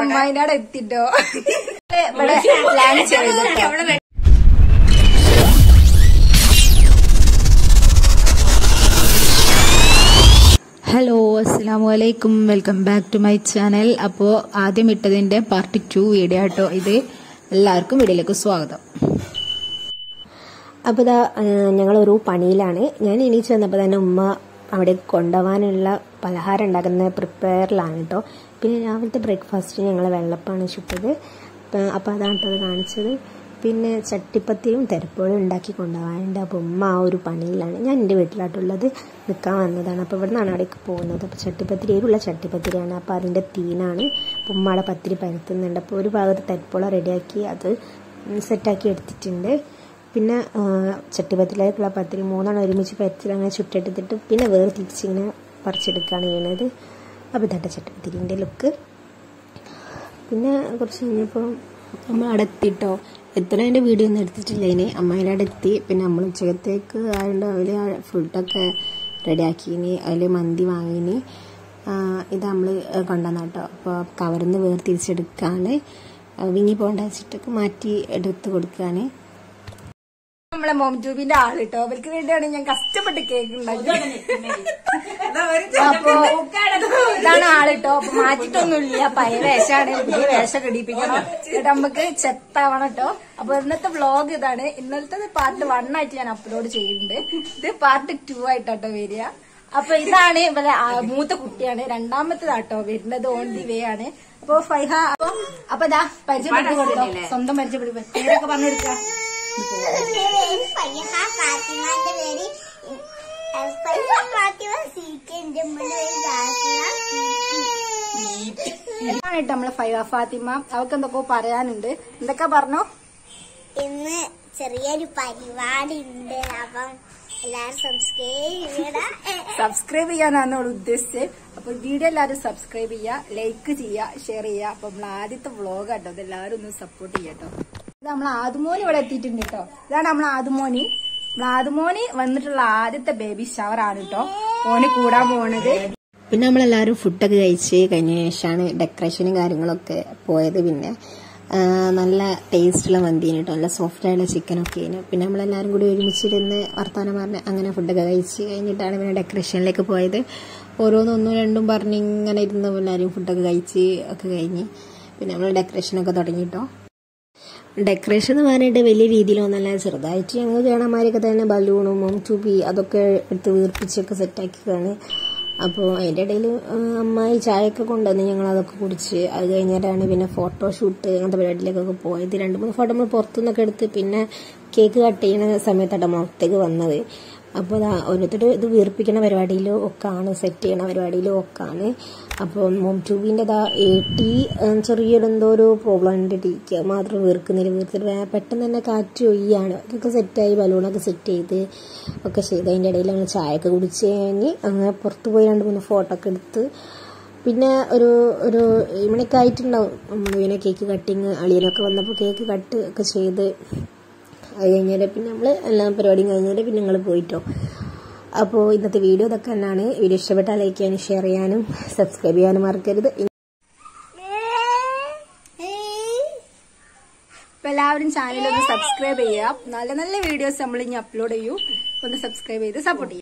അമ്മായിനോട് എത്തിട്ടോ ഇവിടെ പ്ലാൻ ചെയ്തു. ഹലോ, അസ്സലാമു അലൈക്കും. Welcome back to my channel. അപ്പോൾ ആദ്യം ഇട്ടതിന്റെ പാർട്ട് 2 വീഡിയോ കേട്ടോ ഇത്. എല്ലാവർക്കും വീഡിയോയിലേക്ക് സ്വാഗതം. അപ്പോൾ ഇതാ ഞങ്ങളൊരു പണിയിലാണ്. ഞാൻ എണീച്ച് വന്നപ്പോൾ തന്നെ ഉമ്മ അവിടെ കൊണ്ടുപോകാനുള്ള പലഹാരം ഉണ്ടാക്കുന്ന പ്രിപ്പയറിലാണ് കേട്ടോ. പിന്നെ രാവിലത്തെ ബ്രേക്ക്ഫാസ്റ്റ് ഞങ്ങൾ വെള്ളപ്പാണ് ചുട്ടത്. അപ്പോൾ അതാണ് കേട്ടോ കാണിച്ചത്. പിന്നെ ചട്ടിപ്പത്തിരിയും തെരപ്പോഴും ഉണ്ടാക്കി കൊണ്ടുപോകാനുണ്ട്. അപ്പോൾ ഉമ്മ ആ ഒരു പണിയിലാണ്. ഞാൻ എൻ്റെ വീട്ടിലായിട്ടുള്ളത് നിൽക്കാൻ വന്നതാണ്. അപ്പോൾ ഇവിടെ നിന്നാണ് അവിടേക്ക് പോകുന്നത്. അപ്പോൾ ചട്ടിപ്പത്തിരിയിലുള്ള ചട്ടിപ്പത്തിരിയാണ്. അപ്പോൾ അതിൻ്റെ തീനാണ്. അപ്പോൾ ഉമ്മ അവിടെ പത്തിരി പരത്തുന്നുണ്ട്. അപ്പോൾ ഒരു ഭാഗത്ത് തെരപ്പോള റെഡിയാക്കി അത് സെറ്റാക്കി എടുത്തിട്ടുണ്ട്. പിന്നെ ചട്ടിപ്പത്തിരിയിലേക്കുള്ള പത്തിരി 3 ഒരുമിച്ച് പരത്തി അങ്ങനെ ചുട്ടെടുത്തിട്ട് പിന്നെ വേറെ തിരിച്ചിങ്ങനെ പറിച്ചെടുക്കുകയാണ് ചെയ്യുന്നത്. അപ്പോൾ ഇതാട്ടെ ചട്ടിപ്പത്തിരിൻ്റെ ലുക്ക്. പിന്നെ കുറച്ച് കഴിഞ്ഞപ്പോൾ നമ്മൾ അവിടെ എത്തിയിട്ടോ. എത്രേൻ്റെ വീഡിയോ ഒന്നും എടുത്തിട്ടില്ല. ഇനി അമ്മേൻ്റെ അവിടെ എത്തി. പിന്നെ നമ്മൾ ഉച്ചക്കത്തേക്ക് ആയതുകൊണ്ട് അതിൽ ഫുഡൊക്കെ റെഡിയാക്കിയിനി. അതിൽ മന്തി വാങ്ങിയിനി. ഇത് നമ്മൾ കൊണ്ടുവന്ന കേട്ടോ. അപ്പോൾ കവറിൽ നിന്ന് വേർതിരിച്ചെടുക്കുകയാണ്. വിങ്ങി പോകേണ്ട വെച്ചിട്ടൊക്കെ മാറ്റി എടുത്ത് കൊടുക്കുകയാണ്. നമ്മളെ മോം ട്യൂബിന്റെ ആള് കേട്ടോ. അവർക്ക് വേണ്ടിയാണ് ഞാൻ കഷ്ടപ്പെട്ട് കേക്ക് ഉണ്ടാക്കി. അപ്പൊ ഇതാണ് ആള് കേട്ടോ. അപ്പൊ മാറ്റിട്ടൊന്നുമില്ല. പഴയ വേഷമാണ്. പുതിയ വേഷം ഇടിപ്പിക്കണം. എന്നിട്ട് നമുക്ക് ചെത്താവണം കേട്ടോ. അപ്പൊ ഇന്നത്തെ വ്ളോഗ് ഇതാണ്. ഇന്നലത്തെ പാർട്ട് 1 ആയിട്ട് ഞാൻ അപ്ലോഡ് ചെയ്യുന്നുണ്ട്. ഇത് പാർട്ട് 2 ആയിട്ടോ വരിക. അപ്പൊ ഇതാണ് ഇവരെ മൂത്ത കുട്ടിയാണ്. രണ്ടാമത്തേതാട്ടോ വരുന്നത്. ഓൺ ദി വേ ആണ്. അപ്പൊ ഫൈഹ അപ്പൊ ഇതാ പരിചയപ്പെടുത്തി കൊടുത്തോ. സ്വന്തം പരിചയപ്പെടുത്തി പേരൊക്കെ പറഞ്ഞെടുക്ക. ാണ് നമ്മളെ ഫൈഹ ഫാത്തിമ. അവർക്ക് എന്തൊക്കെ പറയാനുണ്ട്. എന്തൊക്കെ പറഞ്ഞോ? ഇന്ന് ചെറിയൊരു പരിപാടി ഉണ്ട്. അപ്പം എല്ലാരും സബ്സ്ക്രൈബ് ചെയ്യാനാണ് അവൾ ഉദ്ദേശിച്ചത്. അപ്പൊ വീഡിയോ എല്ലാവരും സബ്സ്ക്രൈബ് ചെയ്യുക, ലൈക്ക് ചെയ്യുക, ഷെയർ ചെയ്യുക. അപ്പൊ നമ്മൾ ആദ്യത്തെ വ്ളോഗ് കേട്ടോ. അത് എല്ലാവരും ഒന്ന് സപ്പോർട്ട് ചെയ്യാട്ടോ. ഇത് നമ്മൾ ആദ്യമോനി ഇവിടെ എത്തിയിട്ടുണ്ട് കേട്ടോ. ഇതാണ് നമ്മൾ ആദ്യമോനി. ആദ്യമോനി വന്നിട്ടുള്ള ആദ്യത്തെ ബേബി ഷവർ ആണ് കേട്ടോ. ഓന് കൂടാൻ പോണത്. പിന്നെ നമ്മളെല്ലാവരും ഫുഡൊക്കെ കഴിച്ച് കഴിഞ്ഞ ശേഷമാണ് ഡെക്കറേഷനും കാര്യങ്ങളൊക്കെ പോയത്. പിന്നെ നല്ല ടേസ്റ്റുള്ള മന്തിന് കേട്ടോ. നല്ല സോഫ്റ്റ് ആയിട്ടുള്ള ചിക്കനൊക്കെ ആയിരുന്നു. പിന്നെ നമ്മളെല്ലാവരും കൂടി ഒരുമിച്ചിരുന്ന് വർത്താനം പറഞ്ഞ് അങ്ങനെ ഫുഡൊക്കെ കഴിച്ച് കഴിഞ്ഞിട്ടാണ് പിന്നെ ഡെക്കറേഷനിലേക്ക് പോയത്. ഓരോന്നൊന്നും രണ്ടും പറഞ്ഞ് ഇങ്ങനെ ഇരുന്ന് എല്ലാവരും ഫുഡൊക്കെ കഴിച്ച് ഒക്കെ കഴിഞ്ഞ് പിന്നെ നമ്മൾ ഡെക്കറേഷനൊക്കെ തുടങ്ങിട്ടോ. ഡെക്കറേഷൻ എന്ന് പറഞ്ഞിട്ട് വലിയ രീതിയിലൊന്നല്ല, ചെറുതായിട്ട് ഞങ്ങൾ കാണാമാരൊക്കെ തന്നെ ബലൂണും ചുബി അതൊക്കെ എടുത്ത് വീർപ്പിച്ചൊക്കെ സെറ്റാക്കിയതാണ്. അപ്പോൾ അതിൻ്റെ ഇടയിൽ അമ്മായി ചായയൊക്കെ കൊണ്ടുവന്ന് ഞങ്ങൾ അതൊക്കെ കുടിച്ച് അത് കഴിഞ്ഞിട്ടാണ് പിന്നെ ഫോട്ടോഷൂട്ട് അങ്ങനത്തെ പരിപാടിയിലേക്കൊക്കെ പോയത്. 2-3 ഫോട്ടോ നമ്മൾ പുറത്തുനിന്നൊക്കെ എടുത്ത് പിന്നെ കേക്ക് കട്ട് ചെയ്യുന്ന സമയത്താണ് നമ്മൾ അകത്തേക്ക് വന്നത്. അപ്പോൾ ഓരോരുത്തർ ഇത് വീർപ്പിക്കുന്ന പരിപാടിയിലും ഒക്കെയാണ്, സെറ്റ് ചെയ്യണ പരിപാടിയിലും ഒക്കെയാണ്. അപ്പോൾ മോം ട്യൂബിൻ്റെ ടീ ചെറിയൊരു എന്തോ ഒരു പ്രോബ്ലം ഉണ്ട്. ടീക്ക് മാത്രം വീർത്തിട്ട് പെട്ടെന്ന് തന്നെ കാറ്റ് ഒയ്യാണ്. അതൊക്കെ സെറ്റായി ബലൂണൊക്കെ സെറ്റ് ചെയ്ത് ഒക്കെ ചെയ്ത് അതിൻ്റെ ഇടയിൽ ഞങ്ങൾ ചായയൊക്കെ കുടിച്ച് കഴിഞ്ഞ് അങ്ങനെ പുറത്ത് പോയി 2-3 ഫോട്ടോ ഒക്കെ എടുത്ത് പിന്നെ ഒരു 7 മണിയൊക്കെ ആയിട്ടുണ്ടാവും. നമ്മളിങ്ങനെ കേക്ക് കട്ടിങ് അളിയനൊക്കെ വന്നപ്പോൾ കേക്ക് കട്ട് ഒക്കെ ചെയ്ത് അത് കഴിഞ്ഞാൽ പിന്നെ നമ്മൾ എല്ലാ പരിപാടിയും കഴിഞ്ഞാൽ പിന്നെ ഞങ്ങൾ പോയിട്ടോ. അപ്പോൾ ഇന്നത്തെ വീഡിയോ ഇതൊക്കെ തന്നെയാണ്. വീഡിയോ ഇഷ്ടപ്പെട്ടാൽ ലൈക്ക് ചെയ്യാനും ഷെയർ ചെയ്യാനും സബ്സ്ക്രൈബ് ചെയ്യാനും മറക്കരുത്. അപ്പൊ എല്ലാവരും ചാനൽ ഒന്ന് സബ്സ്ക്രൈബ് ചെയ്യുക. നല്ല നല്ല വീഡിയോസ് നമ്മൾ ഇനി അപ്ലോഡ് ചെയ്യൂ. ഒന്ന് സബ്സ്ക്രൈബ് ചെയ്ത് സപ്പോർട്ട് ചെയ്യും.